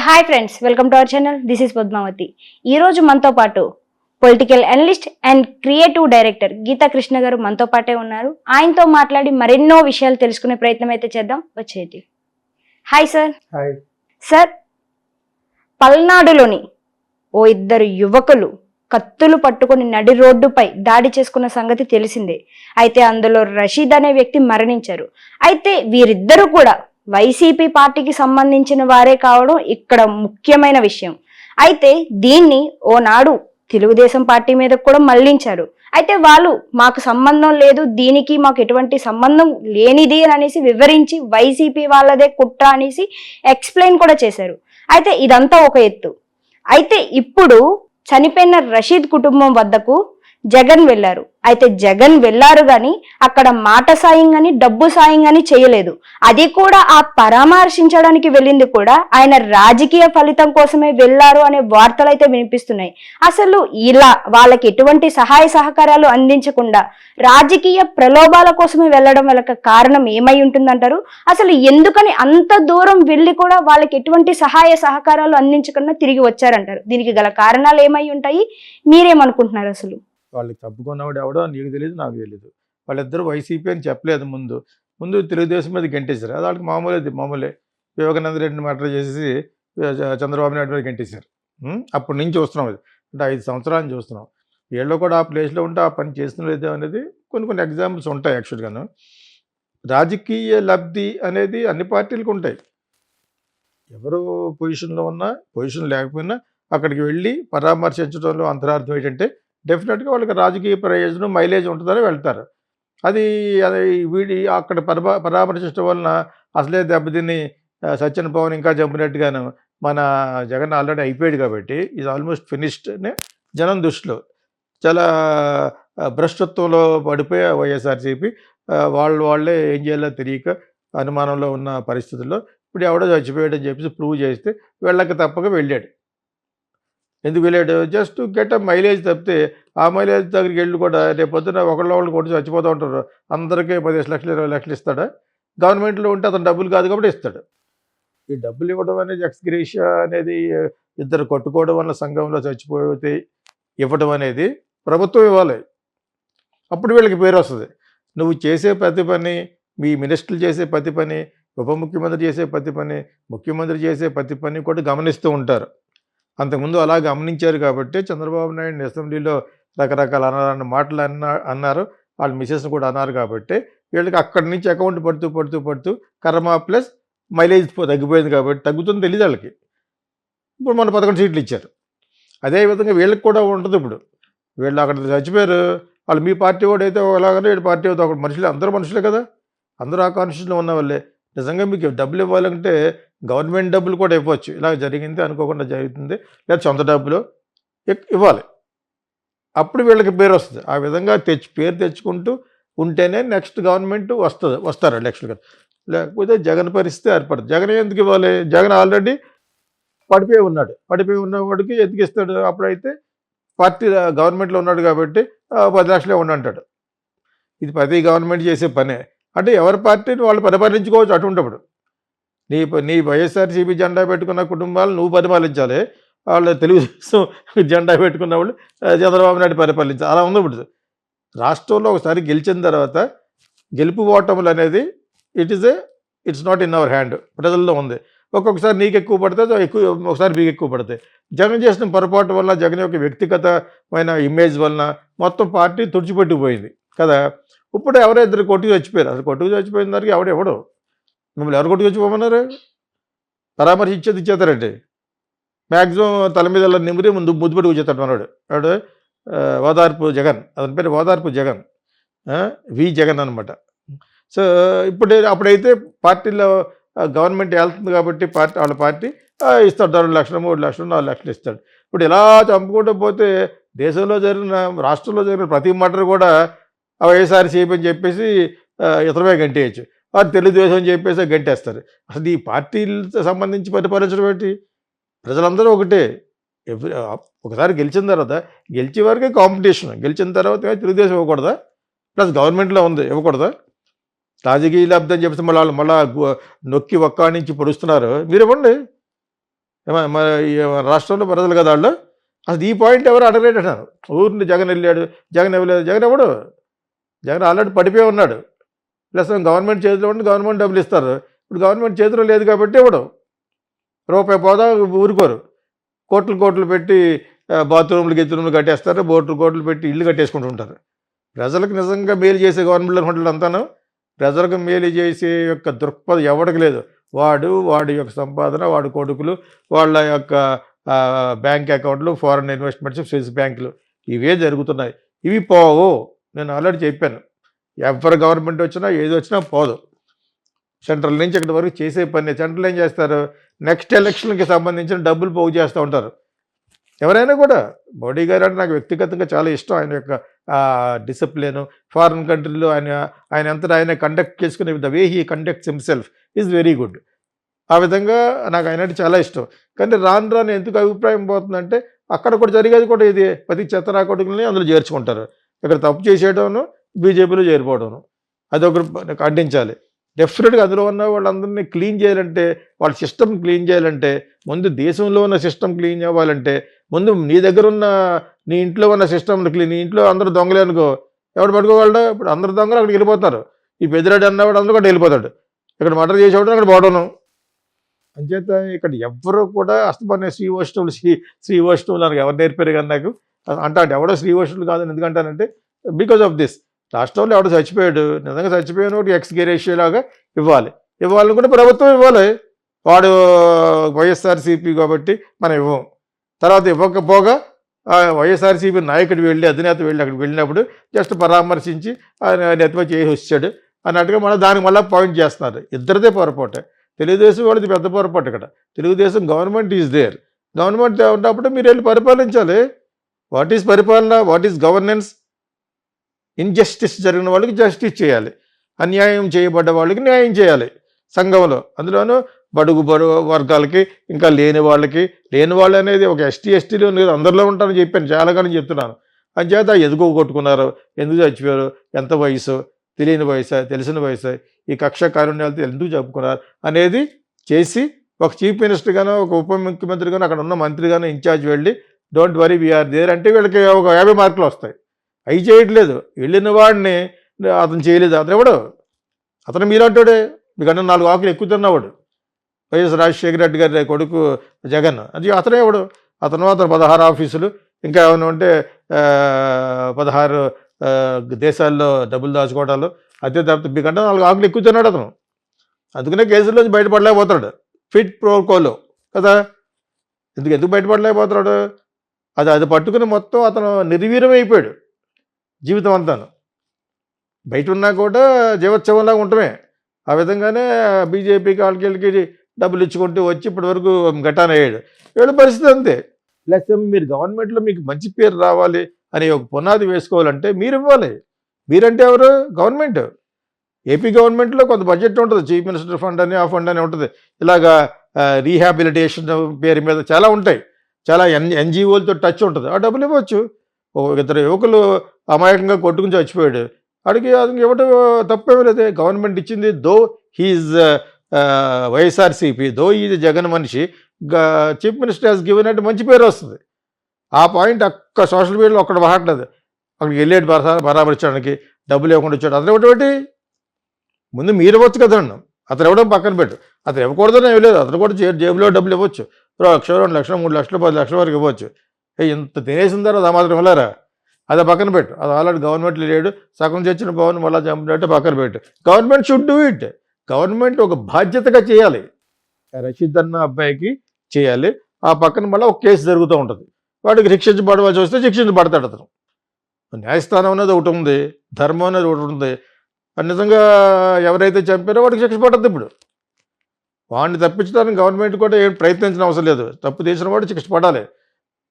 Hi friends, welcome to our channel. This is Padmavathi. ఈ రోజు మనతో పాటు political analyst and creative director Geetha Krishna garu మనతో పాటే ఉన్నారు. ఆయనతో మాట్లాడి మరెన్నో విషయాలు తెలుసుకునే ప్రయత్నం అయితే చేద్దాం. వచ్చేది. Hi sir. హాయ్ సార్, పల్నాడులోని ఓ ఇద్దరు యువకులు కత్తులు పట్టుకొని నడి రోడ్డుపై దాడి చేసుకున్న సంగతి తెలిసిందే. అయితే అందులో రషీద్ అనే వ్యక్తి మరణించారు. అయితే వీరిద్దరూ కూడా వైసీపీ పార్టీకి సంబంధించిన వారే కావడం ఇక్కడ ముఖ్యమైన విషయం. అయితే దీన్ని ఓనాడు తెలుగుదేశం పార్టీ మీద కూడా మళ్లించారు. అయితే వాళ్ళు మాకు సంబంధం లేదు, దీనికి మాకు ఎటువంటి సంబంధం లేనిది అని అనేసి వివరించి వైసీపీ వాళ్ళదే కుట్ర అనేసి ఎక్స్ప్లెయిన్ కూడా చేశారు. అయితే ఇదంతా ఒక ఎత్తు. అయితే ఇప్పుడు చనిపోయిన రషీద్ కుటుంబం వద్దకు జగన్ వెళ్ళారు. అయితే జగన్ వెళ్ళారు గాని అక్కడ మాట సాయం గాని డబ్బు సాయం గాని చేయలేదు. అది కూడా ఆ పరామర్శించడానికి వెళ్ళింది కూడా ఆయన రాజకీయ ఫలితం కోసమే వెళ్ళారు అనే వార్తలు అయితే వినిపిస్తున్నాయి. అసలు ఇలా వాళ్ళకి ఎటువంటి సహాయ సహకారాలు అందించకుండా రాజకీయ ప్రలోభాల కోసమే వెళ్ళడం వల్ల కారణం ఏమై ఉంటుందంటారు? అసలు ఎందుకని అంత దూరం వెళ్ళి కూడా వాళ్ళకి ఎటువంటి సహాయ సహకారాలు అందించకుండా తిరిగి వచ్చారంటారు? దీనికి గల కారణాలు ఏమై ఉంటాయి? మీరేమనుకుంటున్నారు? అసలు వాళ్ళకి తప్పుకున్నవాడు ఎవడో నీకు తెలియదు, నాకు తెలియదు. వాళ్ళిద్దరూ వైసీపీ అని చెప్పలేదు. ముందు తెలుగుదేశం మీద గెంటేశారు. అది వాళ్ళకి మామూలే. వివేకానంద రెడ్డిని మర్డర్ చేసి చంద్రబాబు నాయుడు మీద గెంటేశారు. అప్పటి నుంచి చూస్తున్నాం. అది అంటే 5 సంవత్సరాలు చూస్తున్నాం. వీళ్ళు కూడా ఆ ప్లేస్లో ఉంటే ఆ పని చేస్తున్నది అనేది కొన్ని ఎగ్జాంపుల్స్ ఉంటాయి. యాక్చువల్గాను రాజకీయ లబ్ధి అనేది అన్ని పార్టీలకు ఉంటాయి. ఎవరు పొజిషన్లో ఉన్నా, పొజిషన్ లేకపోయినా అక్కడికి వెళ్ళి పరామర్శించడంలో అంతరార్థం ఏంటంటే డెఫినెట్గా వాళ్ళకి రాజకీయ ప్రయోజనం, మైలేజ్ ఉంటుందని వెళ్తారు. అది వీడి అక్కడ పరామర్శించడం వలన అసలే దెబ్బతిని సత్యన పవన్ ఇంకా చంపినట్టుగాను మన జగన్ ఆల్రెడీ అయిపోయాడు కాబట్టి ఇది ఆల్మోస్ట్ ఫినిష్డ్ అని జనం దృష్టిలో. చాలా భ్రష్టత్వంలో పడిపోయే వైఎస్ఆర్సీపీ వాళ్ళే ఏం చేయాలో తెలియక అనుమానంలో ఉన్న పరిస్థితుల్లో ఇప్పుడు ఎవడో చచ్చిపోయాడని చెప్పేసి ప్రూవ్ చేస్తే వెళ్ళక తప్పక వెళ్ళాడు. ఎందుకు వెళ్ళాడు? జస్ట్ గెట్ అ మైలేజ్ తప్పితే ఆ మైలేజ్ దగ్గరికి వెళ్ళి కూడా రేపు పొద్దున ఒకళ్ళు కొట్టి చచ్చిపోతూ ఉంటారు. అందరికీ 15 లక్షలు 20 లక్షలు ఇస్తాడా? గవర్నమెంట్లో ఉంటే అతను డబ్బులు కాదు కాబట్టి ఇస్తాడు. ఈ డబ్బులు ఇవ్వడం అనేది ఎక్స్గ్రేషియా అనేది ఇద్దరు కొట్టుకోవడం వల్ల సంఘంలో చచ్చిపోతే ఇవ్వడం అనేది ప్రభుత్వం ఇవ్వాలి. అప్పుడు వీళ్ళకి పేరు వస్తుంది. నువ్వు చేసే ప్రతి పని, మీ మినిస్టర్లు చేసే ప్రతి పని, ఉప ముఖ్యమంత్రి చేసే ప్రతి పని, ముఖ్యమంత్రి చేసే ప్రతి పని కూడా గమనిస్తూ ఉంటారు. అంతకుముందు అలా గమనించారు కాబట్టి చంద్రబాబు నాయుడు అసెంబ్లీలో రకరకాల మాటలు అన్నారు. వాళ్ళ మిసెస్ని కూడా అన్నారు కాబట్టి వీళ్ళకి అక్కడి నుంచి అకౌంట్ పడుతూ కర్మ ప్లస్ మైలేజ్ తగ్గిపోయింది కాబట్టి తగ్గుతుంది తెలియదు వాళ్ళకి. ఇప్పుడు మన 11 సీట్లు ఇచ్చారు. అదేవిధంగా వీళ్ళకి కూడా ఉంటుంది. ఇప్పుడు వీళ్ళు అక్కడ చచ్చిపోయారు. వాళ్ళు మీ పార్టీ వాడు అయితే ఒకలాగానే వీళ్ళ పార్టీ అవుతా ఒక మనుషులే, అందరూ మనుషులే కదా, అందరూ ఆ కాన్స్టిట్యూషన్లో ఉన్న వాళ్ళే. నిజంగా మీకు డబ్బులు ఇవ్వాలంటే గవర్నమెంట్ డబ్బులు కూడా ఇవ్వచ్చు. ఇలా జరిగింది అనుకోకుండా జరుగుతుంది, లేదా సొంత డబ్బులు ఇవ్వాలి. అప్పుడు వీళ్ళకి పేరు వస్తుంది. ఆ విధంగా పేరు తెచ్చుకుంటూ ఉంటేనే నెక్స్ట్ గవర్నమెంట్ వస్తారు ఎలక్షన్గా. లేకపోతే జగన్ పరిస్థితి ఏర్పడుతుంది. జగన్ ఎందుకు ఇవ్వాలి? జగన్ ఆల్రెడీ పడిపోయి ఉన్నాడు. పడిపోయి ఉన్నవాడికి ఎందుకు ఇస్తాడు? అప్పుడైతే పార్టీ గవర్నమెంట్లో ఉన్నాడు కాబట్టి 10 లక్షలే ఉండంటాడు. ఇది ప్రతి గవర్నమెంట్ చేసే పనే. అంటే ఎవరి పార్టీని వాళ్ళు పరిపాలించుకోవచ్చు. అటువంటిప్పుడు నీ వైఎస్ఆర్సీపీ జెండా పెట్టుకున్న కుటుంబాలు నువ్వు పరిపాలించాలి. వాళ్ళు తెలుగుదేశం జెండా పెట్టుకున్న వాళ్ళు చంద్రబాబు నాయుడు పరిపాలించాలి. అలా ఉంది. ఇప్పుడు రాష్ట్రంలో ఒకసారి గెలిచిన తర్వాత గెలుపు ఓటములు అనేది it's not in our hand, ప్రజల్లో ఉంది. ఒక్కొక్కసారి నీకు ఎక్కువ పడితే ఒకసారి మీకు ఎక్కువ పడతాయి. జగన్ చేసిన పొరపాటు వల్ల, జగన్ యొక్క వ్యక్తిగతమైన ఇమేజ్ వలన మొత్తం పార్టీ తుడిచిపెట్టిపోయింది కదా. ఇప్పుడు ఎవరో ఇద్దరు కొట్టుకు చచ్చిపోయారు. అసలు కొట్టుకు చచ్చిపోయిన దానికి ఎవడు మిమ్మల్ని ఎవరు కొట్టుకు చచ్చిపోమన్నారు? పరామర్శ ఇచ్చేస్తారండి. మ్యాక్సిమం తల మీద నిమిరి ముద్దు పెట్టి కూర్చేస్తాడు మనవాడు. వాడు ఓదార్పు జగన్, అతని పేరు ఓదార్పు జగన్, వి జగన్ అనమాట. సో అప్పుడైతే పార్టీలో గవర్నమెంట్ వెళ్తుంది కాబట్టి వాళ్ళ పార్టీ ఇస్తాడు 2 లక్షలు 3 లక్షలు 4 లక్షలు ఇస్తాడు. ఇప్పుడు ఇలా చంపుకుంటూ పోతే దేశంలో జరిగిన, రాష్ట్రంలో జరిగిన ప్రతి మర్డర్ కూడా వైఎస్ఆర్సీపీ అని చెప్పేసి ఇతరమే గంటేయచ్చు. వారు తెలుగుదేశం అని చెప్పేసి గంటేస్తారు. అసలు ఈ పార్టీలతో సంబంధించి పరిపాలించడం ఏంటి? ప్రజలందరూ ఒకటే. ఒకసారి గెలిచిన తర్వాత గెలిచే వరకే కాంపిటీషన్. గెలిచిన తర్వాత తెలుగుదేశం ఇవ్వకూడదా? ప్లస్ గవర్నమెంట్లో ఉంది, ఇవ్వకూడదా? రాజకీయ లబ్ధి అని చెప్పేసి మళ్ళీ నొక్కి ఒక్క నుంచి పొడుస్తున్నారు. మీరు ఇవ్వండి. మన ఈ రాష్ట్రంలో ప్రజలు కదా వాళ్ళు. అసలు ఈ పాయింట్ ఎవరు అడగలేదు అంటున్నారు. ఊరిని జగన్ వెళ్ళాడు, జగన్ ఇవ్వలేదు. జగన్ ఎవడు? జగన్ ఆల్రెడీ పడిపోయి ఉన్నాడు. ప్లస్ గవర్నమెంట్ చేతిలో ఉండి గవర్నమెంట్ డబ్బులు ఇస్తారు. ఇప్పుడు గవర్నమెంట్ చేతిలో లేదు కాబట్టి ఇవ్వడం. రూపాయి పోదా ఊరుకోరు. కోట్లు కోట్లు పెట్టి బాత్రూమ్లు గిత్రూమ్లు కట్టేస్తారు, కోట్లు పెట్టి ఇల్లు కట్టేసుకుంటుంటారు. ప్రజలకు నిజంగా మేలు చేసే గవర్నమెంట్ అనుకుంటారు అంతాను. ప్రజలకు మేలు చేసే యొక్క దృక్పథం ఎవరికి లేదు. వాడి యొక్క సంపాదన, వాడి కొడుకులు, వాళ్ళ యొక్క బ్యాంక్ అకౌంట్లు, ఫారెన్ ఇన్వెస్ట్మెంట్స్, స్విస్ బ్యాంకులు ఇవే జరుగుతున్నాయి. ఇవి పోవు. నేను ఆల్రెడీ చెప్పాను. ఎవరి గవర్నమెంట్ వచ్చినా ఏది వచ్చినా పోదు. సెంట్రల్ నుంచి ఇక్కడి వరకు చేసే పని. సెంట్రల్ ఏం చేస్తారు? నెక్స్ట్ ఎలక్షన్కి సంబంధించిన డబ్బులు పోగు చేస్తూ ఉంటారు ఎవరైనా కూడా. మోడీ గారు అంటే నాకు వ్యక్తిగతంగా చాలా ఇష్టం. ఆయన యొక్క డిసిప్లిన్, ఫారిన్ కంట్రీలో ఆయన అంతటా ఆయన కండక్ట్ చేసుకునే the way he conducts himself is very good. ఆ విధంగా నాకు ఆయన అంటే చాలా ఇష్టం. కానీ రాను ఎందుకు అభిప్రాయం పోతుందంటే అక్కడ కూడా జరిగేది కూడా ఇది. ప్రతి చెత్తనా కొడుకుల్ని అందులో చేర్చుకుంటారు. ఇక్కడ తప్పు చేసేయడం బీజేపీలో చేరిపోవడం, అదొకటి ఖండించాలి. డెఫినెట్గా అందులో ఉన్న వాళ్ళందరినీ క్లీన్ చేయాలంటే, వాళ్ళ సిస్టమ్ క్లీన్ చేయాలంటే, ముందు దేశంలో ఉన్న సిస్టమ్ క్లీన్ అవ్వాలంటే, ముందు నీ దగ్గర ఉన్న నీ ఇంట్లో ఉన్న సిస్టమ్ క్లీన్. నీ ఇంట్లో అందరూ దొంగలే అనుకో, ఎవడు పట్టుకోగలడు? ఇప్పుడు అందరు దొంగలు అక్కడికి వెళ్ళిపోతారు. ఈ పెద్దిరెడ్డి అన్నవాడు అందరూ కూడా వెళ్ళిపోతాడు. ఇక్కడ మర్డర్ చేసేవాడు అక్కడ పోవడం. అంచేత ఇక్కడ ఎవ్వరూ కూడా అస్తమాన శ్రీ వైష్ణవులు అని ఎవరు నేర్పారు కానీ నాకు అంటే ఎవడో శ్రీ వైష్ణవులు కాదని ఎందుకంటానంటే బికాజ్ ఆఫ్ దిస్. రాష్ట్రంలో ఎవడో చచ్చిపోయాడు, నిజంగా చచ్చిపోయిన ఒకటి ఎక్స్ గ్రేషియో లాగా ఇవ్వాలని కూడా ప్రభుత్వం ఇవ్వాలి. వాడు వైఎస్ఆర్సీపీ కాబట్టి మనం ఇవ్వం. తర్వాత ఇవ్వకపోగా వైఎస్ఆర్సీపీ నాయకుడు అధినేత అక్కడికి వెళ్ళినప్పుడు జస్ట్ పరామర్శించి ఆయన నెత్తిమ చేసి వచ్చాడు అన్నట్టుగా మనం దానికి మళ్ళీ పాయింట్ చేస్తున్నారు. ఇద్దరిదే పొరపాటే. తెలుగుదేశం వాళ్ళది పెద్ద పొరపాటు. ఇక్కడ Telugu Desam government is there. Government ఉన్నప్పుడు మీరు వెళ్ళి పరిపాలించాలి. వాట్ ఈజ్ పరిపాలన? What is governance? ఇన్జస్టిస్ జరిగిన వాళ్ళకి జస్టిస్ చేయాలి, అన్యాయం చేయబడ్డ వాళ్ళకి న్యాయం చేయాలి సంఘంలో. అందులోనూ బడుగు వర్గాలకి, ఇంకా లేని వాళ్ళు అనేది ఒక ఎస్టీలో అందరిలో ఉంటారని చెప్పాను, చాలాగానే చెప్తున్నాను. అంచేత ఎందుకు కొట్టుకున్నారు, ఎందుకు చచ్చిపోయారు, ఎంత వయసు, తెలియని వయసు, తెలిసిన వయసు, ఈ కక్ష కారుణ్యాలతో ఎందుకు చెప్పుకున్నారు అనేది చేసి ఒక చీఫ్ మినిస్టర్ గానో ఒక ఉప ముఖ్యమంత్రి గానో అక్కడ ఉన్న మంత్రి గానో ఇన్ఛార్జ్ వెళ్ళి డోంట్ వరీ వీఆర్ దేర్ అంటే వీళ్ళకి ఒక 50 మార్కులు వస్తాయి. అవి చేయట్లేదు. వెళ్ళిన వాడిని అతను చేయలేదు. అతను ఎవడు? అతను మీరంటాడే మీకన్నా 4 ఆకులు ఎక్కువ తిన్నవాడు. వైఎస్ రాజశేఖర రెడ్డి గారి కొడుకు జగన్. అది అతనే ఎవడు? అతను 16 ఆఫీసులు, ఇంకా ఏమైనా ఉంటే 16 దేశాల్లో డబ్బులు దాచుకోవడాలు, అదే తప్ప మీకన్నా 4 ఆకులు ఎక్కువ తిన్నాడు అతను. అందుకనే కేసుల్లోంచి బయటపడలేకపోతాడు. ఫిట్ ప్రోకోలో కదా. ఎందుకు బయటపడలేకపోతున్నాడు? అది పట్టుకుని మొత్తం అతను నిర్వీర్యం అయిపోయాడు జీవితం అంతాను. బయట ఉన్నా కూడా జీవోత్సవంలాగా ఉండటమే. ఆ విధంగానే బీజేపీకి వాళ్ళకి డబ్బులు ఇచ్చుకుంటూ వచ్చి ఇప్పటి వరకు గట్టాన అయ్యాడు. వీళ్ళ పరిస్థితి అంతే. ప్లస్ మీరు గవర్నమెంట్లో మీకు మంచి పేరు రావాలి అని ఒక పునాది వేసుకోవాలంటే మీరు ఇవ్వాలి. మీరంటే ఎవరు? గవర్నమెంట్. ఏపీ గవర్నమెంట్లో కొంత బడ్జెట్ ఉంటుంది. చీఫ్ మినిస్టర్ ఫండ్ అని, ఆ ఫండ్ అని ఉంటుంది. ఇలాగా రీహాబిలిటేషన్ పేరు మీద చాలా ఉంటాయి. చాలా ఎన్జిఓలతో టచ్ ఉంటుంది. ఆ డబ్బులు ఇవ్వచ్చు. ఇద్దరు యువకులు అమాయకంగా కొట్టుకుని చచ్చిపోయాడు. అడిగి అది ఇవ్వటం తప్పేమీ లేదు. గవర్నమెంట్ ఇచ్చింది. Though he's YSRCP, though is Jagan మనిషి, చీఫ్ మినిస్టర్ హాజ్ గివెన్ అంటే మంచి పేరు వస్తుంది. ఆ పాయింట్ ఒక్క సోషల్ మీడియాలో ఒక్కడ వాడట్లేదు. అక్కడికి వెళ్ళేటి పరామర్శించడానికి డబ్బులు ఇవ్వకుండా వచ్చాడు. అతను ఇవ్వటం ముందు మీరు ఇవ్వచ్చు కదండి. అతను ఇవ్వడం పక్కన పెట్టు. అతను ఇవ్వకూడదని ఇవ్వలేదు. అతను కూడా జేబులో డబ్బులు ఇవ్వచ్చు. 1 లక్ష, 2 లక్షలు, 3 లక్షలు, 10 లక్షల వరకు ఇవ్వచ్చు. ఇంత తినేసిన తర్వాత ఆ మాత్రం ఇవ్వలేరా? అది పక్కన పెట్టు. అది ఆల్రెడీ గవర్నమెంట్లో లేడు. సగం తెచ్చిన పవన్ మళ్ళీ చంపినట్టు పక్కన పెట్టు. Government should do it. Government ఒక బాధ్యతగా చేయాలి. రషీద్ అన్న అబ్బాయికి చేయాలి. ఆ పక్కన మళ్ళీ ఒక కేసు జరుగుతూ ఉంటుంది. వాడికి శిక్షించబడవలసి వస్తే శిక్షించబడతాడు అతను. న్యాయస్థానం అనేది ఒకటి ఉంది, ధర్మం అనేది ఒకటి ఉంది. నిజంగా ఎవరైతే చంపారో వాడికి శిక్ష పడద్దు. ఇప్పుడు వాడిని తప్పించడానికి గవర్నమెంట్ కూడా ఏం ప్రయత్నించిన అవసరం లేదు. తప్పు చేసిన వాడు శిక్ష పడాలి.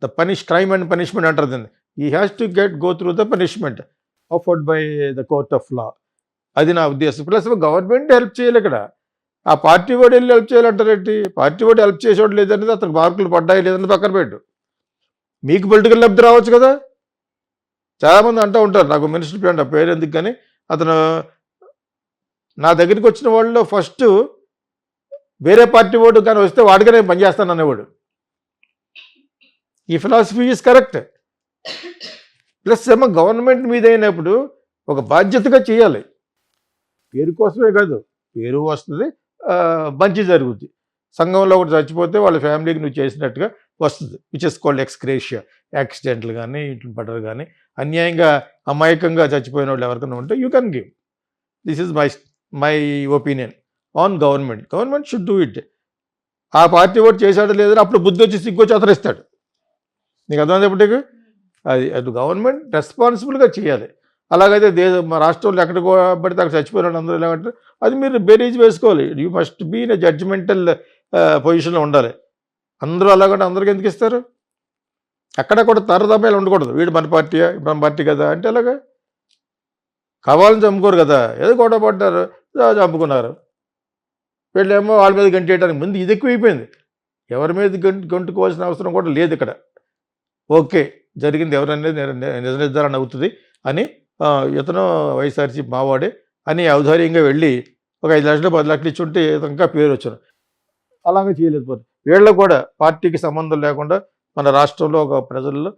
ద క్రైమ్ అండ్ పనిష్మెంట్ అంటారు దీన్ని. ఈ has to go through the punishment offered by the court of law. అది నా ఉద్దేశం. ప్లస్ గవర్నమెంట్ హెల్ప్ చేయాలి. ఇక్కడ ఆ పార్టీ వాడు వెళ్ళి హెల్ప్ చేయాలంటారేంటి? పార్టీ వాడు హెల్ప్ చేసేవాడు లేదనేది, అతనికి మార్కులు పడ్డాయి లేదని పక్కన పెట్టు. మీకు పొలిటికల్ లబ్ధి రావచ్చు కదా. చాలామంది అంటూ ఉంటారు, నాకు మినిస్టర్ పేరు ఎందుకు కానీ, అతను నా దగ్గరికి వచ్చిన వాళ్ళలో ఫస్ట్ వేరే పార్టీ వాడు కానీ వస్తే వాడికనే పనిచేస్తాను అనేవాడు. ఈ ఫిలాసఫీ ఈజ్ కరెక్ట్. ప్లస్ ఏమో గవర్నమెంట్ మీద అయినప్పుడు ఒక బాధ్యతగా చేయాలి. పేరు కోసమే కాదు, పేరు వస్తుంది, మంచి జరుగుద్ది. సంఘంలో ఒకటి చచ్చిపోతే వాళ్ళ ఫ్యామిలీకి నువ్వు చేసినట్టుగా వస్తుంది, విచ్ ఇస్ కాల్డ్ ఎక్స్గ్రేషియా. యాక్సిడెంట్లు కానీ ఇంట్లో పడ్డరు కానీ అన్యాయంగా అమాయకంగా చచ్చిపోయిన వాళ్ళు ఎవరికైనా ఉంటే you can give. This is my opinion on government. Government should do it. ఆ పార్టీ ఓటు చేశాడో లేదని అప్పుడు బుద్ధి వచ్చి సిగ్గొచ్చి అతరిస్తాడు. నీకు అర్థమైంది ఎప్పటికీ? అది గవర్నమెంట్ రెస్పాన్సిబుల్గా చేయాలి. అలాగైతే మా రాష్ట్రంలో ఎక్కడ పడితే అక్కడ చచ్చిపోయిన అందరూ ఎలాగంటే అది మీరు బేరీజ్ వేసుకోవాలి. You must be in judgemental పొజిషన్లో ఉండాలి. అందరూ అలాగంటే అందరికి ఎందుకు ఇస్తారు? అక్కడ కూడా తరదమ్మాయిలు ఉండకూడదు. వీడు మన పార్టీ కదా అంటే అలాగా కావాలని చంపుకోరు కదా, ఏదో గొడవ పడ్డారు చంపుకున్నారు. వీళ్ళేమో వాళ్ళ మీద గంటేయడానికి ముందు ఇది ఎక్కువైపోయింది. ఎవరి మీద గంటుకోవాల్సిన అవసరం కూడా లేదు ఇక్కడ. ఓకే, జరిగింది ఎవరనేది నిజ నిర్ధారణ అవుతుంది అని ఇతను వైఎస్ఆర్సీపీ మావాడే అని ఔదార్యంగా వెళ్ళి ఒక 5 లక్షలు 10 లక్షలు ఇచ్చి ఉంటే ఇంకా పేరు వచ్చాను. అలాగే చేయలేదు. వీళ్ళకు కూడా పార్టీకి సంబంధం లేకుండా మన రాష్ట్రంలో ఒక ప్రజల్లో